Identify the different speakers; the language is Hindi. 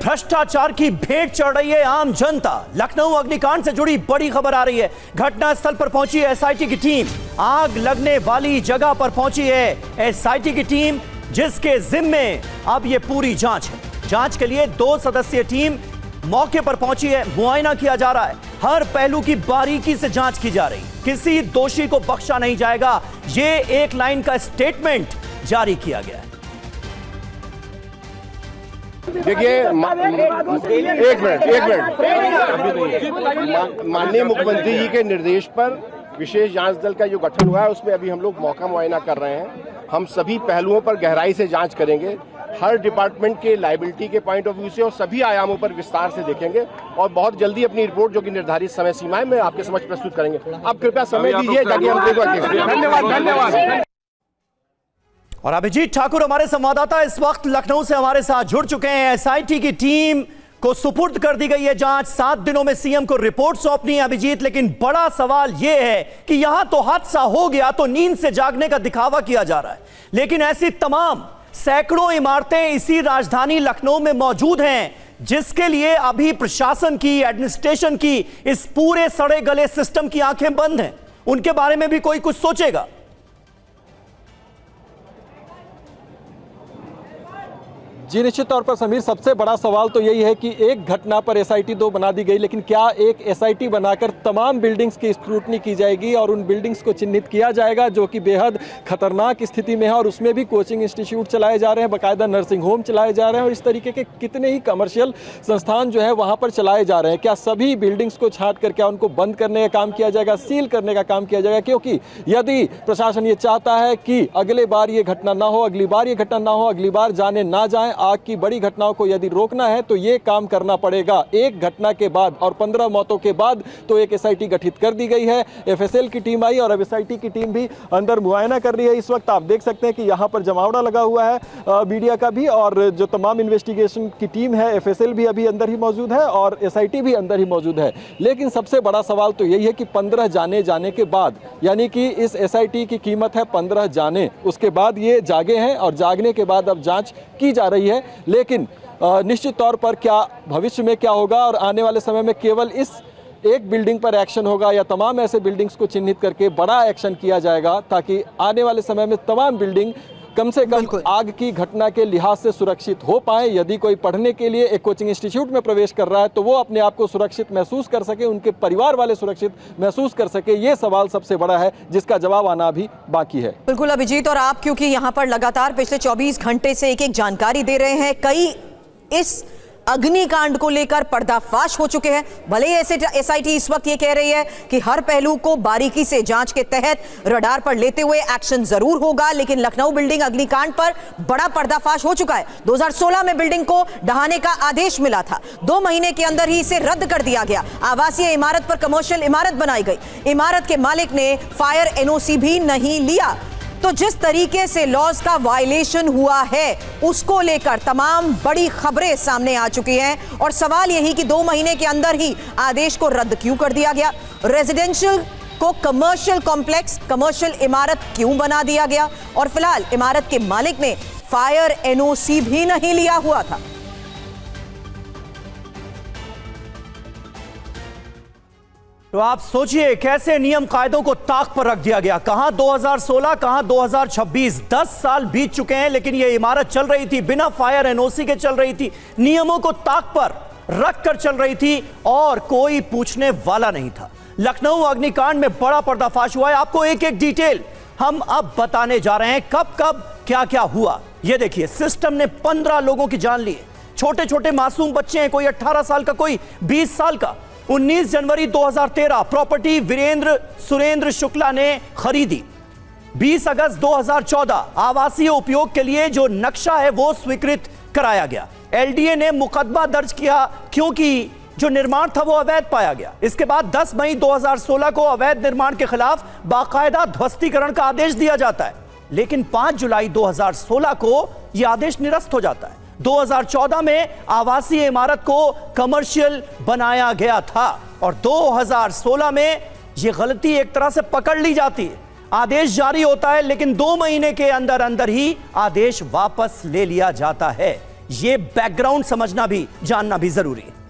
Speaker 1: भ्रष्टाचार की भेंट चढ़ रही है आम जनता। लखनऊ अग्निकांड से जुड़ी बड़ी खबर आ रही है। घटनास्थल पर पहुंची है एसआईटी की टीम। आग लगने वाली जगह पर पहुंची है एसआईटी की टीम, जिसके जिम्मे अब यह पूरी जांच है। जांच के लिए 2 सदस्यीय टीम मौके पर पहुंची है। मुआयना किया जा रहा है, हर पहलू की बारीकी से जांच की जा रही। किसी दोषी को बख्शा नहीं जाएगा, यह एक लाइन का स्टेटमेंट जारी किया गया है।
Speaker 2: देखिए एक मिनट माननीय मुख्यमंत्री जी के निर्देश पर विशेष जांच दल का जो गठन हुआ है उसमें अभी हम लोग मौका मुआयना कर रहे हैं। हम सभी पहलुओं पर गहराई से जांच करेंगे, हर डिपार्टमेंट के लायबिलिटी के पॉइंट ऑफ व्यू से और सभी आयामों पर विस्तार से देखेंगे और बहुत जल्दी अपनी रिपोर्ट जो कि निर्धारित समय सीमाएं में आपके समक्ष प्रस्तुत करेंगे। आप कृपया समय दीजिए ताकि हम धन्यवाद।
Speaker 1: और अभिजीत ठाकुर हमारे संवाददाता इस वक्त लखनऊ से हमारे साथ जुड़ चुके हैं। एसआईटी की टीम को सुपुर्द कर दी गई है जांच। 7 दिनों में सीएम को रिपोर्ट सौंपनी है अभिजीत, लेकिन बड़ा सवाल यह है कि यहां तो हादसा हो गया तो नींद से जागने का दिखावा किया जा रहा है, लेकिन ऐसी तमाम सैकड़ों इमारतें इसी राजधानी लखनऊ में मौजूद हैं जिसके लिए अभी प्रशासन की, एडमिनिस्ट्रेशन की, इस पूरे सड़े गले सिस्टम की आंखें बंद हैं। उनके बारे में भी कोई कुछ सोचेगा?
Speaker 3: जी निश्चित तौर पर समीर, सबसे बड़ा सवाल तो यही है कि एक घटना पर एसआईटी 2 बना दी गई, लेकिन क्या एक एसआईटी बनाकर तमाम बिल्डिंग्स की स्क्रूटनी की जाएगी और उन बिल्डिंग्स को चिन्हित किया जाएगा जो कि बेहद खतरनाक स्थिति में है और उसमें भी कोचिंग इंस्टीट्यूट चलाए जा रहे हैं, बाकायदा नर्सिंग होम चलाए जा रहे हैं और इस तरीके के कितने ही कमर्शियल संस्थान जो है वहाँ पर चलाए जा रहे हैं। क्या सभी बिल्डिंग्स को छांट कर क्या उनको बंद करने का काम किया जाएगा, सील करने का काम किया जाएगा? क्योंकि यदि प्रशासन ये चाहता है कि अगले बार ये घटना ना हो, अगली बार ये घटना ना हो, अगली बार जाने ना जाए, आग की बड़ी घटनाओं को यदि रोकना है तो ये काम करना पड़ेगा। एक घटना के बाद और 15 मौतों के बाद तो एक एसआईटी गठित कर दी गई है। एफएसएल की टीम आई और अब एसआईटी की टीम भी अंदर मुआयना कर रही है। इस वक्त आप देख सकते हैं कि यहाँ पर जमावड़ा लगा हुआ है मीडिया का भी, और जो तमाम इन्वेस्टिगेशन की टीम है, एफएसएल भी अभी अंदर ही मौजूद है और एसआईटी भी अंदर ही मौजूद है। लेकिन सबसे बड़ा सवाल तो यही है कि 15 जाने के बाद, यानी कि इस एसआईटी की कीमत है 15 जाने, उसके बाद ये जागे हैं और जागने के बाद अब जांच की जा रही है। लेकिन निश्चित तौर पर क्या भविष्य में क्या होगा और आने वाले समय में केवल इस एक बिल्डिंग पर एक्शन होगा या तमाम ऐसे बिल्डिंग्स को चिन्हित करके बड़ा एक्शन किया जाएगा ताकि आने वाले समय में तमाम बिल्डिंग कम से कम आग की घटना के लिहाज से सुरक्षित हो पाए। यदि कोई पढ़ने के लिए एक कोचिंग इंस्टीट्यूट में प्रवेश कर रहा है तो वो अपने आप को सुरक्षित महसूस कर सके, उनके परिवार वाले सुरक्षित महसूस कर सके। ये सवाल सबसे बड़ा है जिसका जवाब आना अभी बाकी है।
Speaker 4: बिल्कुल अभिजीत, और आप क्योंकि यहाँ पर लगातार पिछले 24 घंटे से एक जानकारी दे रहे हैं, कई इस अग्निकांड को लेकर पर्दाफाश हो चुके हैं। भले ही एसआईटी इस वक्त ये कह रही है कि हर पहलू को बारीकी से जांच के तहत रडार पर लेते हुए एक्शन जरूर होगा, लेकिन लखनऊ बिल्डिंग अग्निकांड पर बड़ा पर्दाफाश हो चुका है। 2016 में बिल्डिंग को ढहाने का आदेश मिला था, 2 महीने के अंदर ही इसे रद्द कर दिया गया। आवासीय इमारत पर कमर्शियल इमारत बनाई गई, इमारत के मालिक ने फायर एनओसी भी नहीं लिया। तो जिस तरीके से लॉज का वायलेशन हुआ है उसको लेकर तमाम बड़ी खबरें सामने आ चुकी हैं और सवाल यही कि 2 महीने के अंदर ही आदेश को रद्द क्यों कर दिया गया, रेजिडेंशियल को कमर्शियल कॉम्प्लेक्स, कमर्शियल इमारत क्यों बना दिया गया, और फिलहाल इमारत के मालिक ने फायर एनओसी भी नहीं लिया हुआ था।
Speaker 1: तो आप सोचिए कैसे नियम कायदों को ताक पर रख दिया गया। कहां 2016, कहां 2026, 10 साल बीत चुके हैं, लेकिन यह इमारत चल रही थी बिना फायर एनओसी के, चल रही थी, नियमों को ताक पर रख कर चल रही थी और कोई पूछने वाला नहीं था। लखनऊ अग्निकांड में बड़ा पर्दाफाश हुआ है। आपको एक एक डिटेल हम अब बताने जा रहे हैं, कब कब क्या क्या हुआ। यह देखिए, सिस्टम ने 15 लोगों की जान ली है। छोटे छोटे मासूम बच्चे हैं, कोई 18 साल का, कोई 20 साल का। 19 जनवरी 2013 प्रॉपर्टी वीरेंद्र सुरेंद्र शुक्ला ने खरीदी। 20 अगस्त 2014 आवासीय उपयोग के लिए जो नक्शा है वो स्वीकृत कराया गया। एलडीए ने मुकदमा दर्ज किया क्योंकि जो निर्माण था वो अवैध पाया गया। इसके बाद 10 मई 2016 को अवैध निर्माण के खिलाफ बाकायदा ध्वस्तीकरण का आदेश दिया जाता है, लेकिन 5 जुलाई 2016 को यह आदेश निरस्त हो जाता है। 2014 में आवासीय इमारत को कमर्शियल बनाया गया था और 2016 में यह गलती एक तरह से पकड़ ली जाती है। आदेश जारी होता है, लेकिन 2 महीने के अंदर अंदर ही आदेश वापस ले लिया जाता है। ये बैकग्राउंड समझना भी, जानना भी जरूरी है।